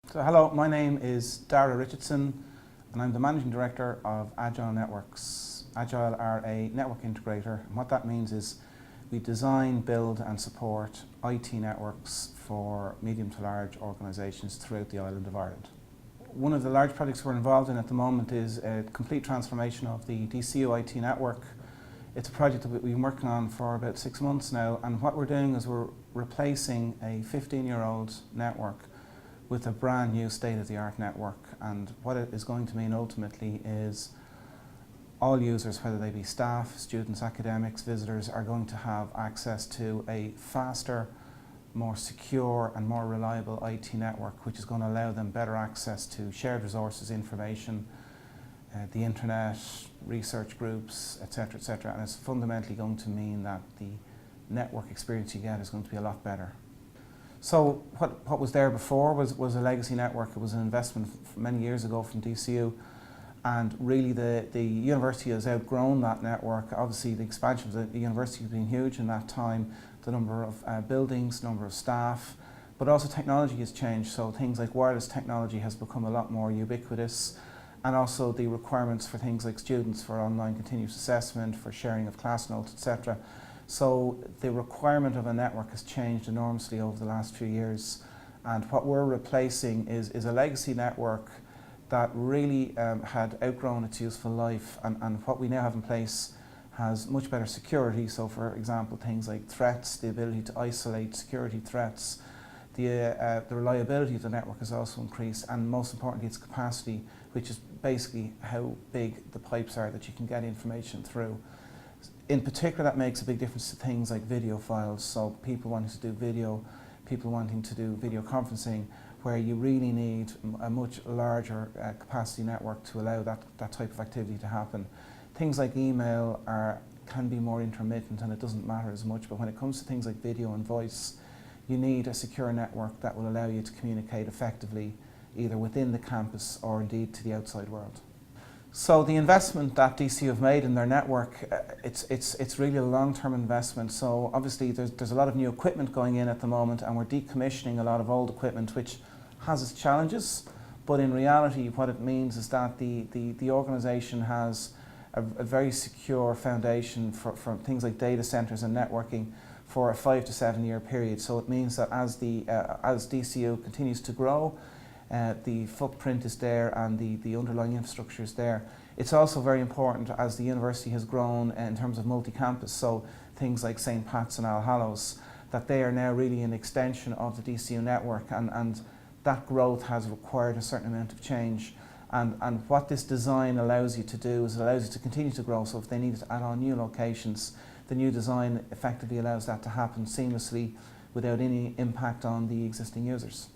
So hello, my name is Dara Richardson and I'm the Managing Director of Agile Networks. Agile are a network integrator, and what that means is we design, build and support IT networks for medium to large organisations throughout the island of Ireland. One of the large projects we're involved in at the moment is a complete transformation of the DCU IT network. It's a project that we've been working on for about 6 months now, and what we're doing is we're replacing a 15-year-old network with a brand new state-of-the-art network. And what it is going to mean ultimately is all users, whether they be staff, students, academics, visitors, are going to have access to a faster, more secure and more reliable IT network, which is going to allow them better access to shared resources, information, the internet, research groups, etc., etc. And it's fundamentally going to mean that the network experience you get is going to be a lot better. So what was there before was a legacy network. It was an investment many years ago from DCU, and really the university has outgrown that network. Obviously the expansion of the university has been huge in that time, the number of buildings, number of staff, but also technology has changed. So things like wireless technology has become a lot more ubiquitous, and also the requirements for things like students for online continuous assessment, for sharing of class notes, etc. So the requirement of a network has changed enormously over the last few years, and what we're replacing is a legacy network that really had outgrown its useful life, and what we now have in place has much better security. So for example, things like threats, the ability to isolate security threats, the reliability of the network has also increased, and most importantly its capacity, which is basically how big the pipes are that you can get information through. In particular, that makes a big difference to things like video files. So people wanting to do video, people wanting to do video conferencing, where you really need a much larger capacity network to allow that type of activity to happen. Things like email can be more intermittent and it doesn't matter as much, but when it comes to things like video and voice, you need a secure network that will allow you to communicate effectively either within the campus or indeed to the outside world. So the investment that DCU have made in their network, it's really a long-term investment. So obviously there's a lot of new equipment going in at the moment, and we're decommissioning a lot of old equipment, which has its challenges. But in reality, what it means is that the organisation has a very secure foundation for things like data centres and networking for a 5 to 7 year period. So it means that as DCU continues to grow, the footprint is there and the underlying infrastructure is there. It's also very important as the university has grown in terms of multi-campus, so things like St. Pat's and All Hallows, that they are now really an extension of the DCU network, and that growth has required a certain amount of change. And what this design allows you to do is it allows you to continue to grow. So if they needed to add on new locations, the new design effectively allows that to happen seamlessly without any impact on the existing users.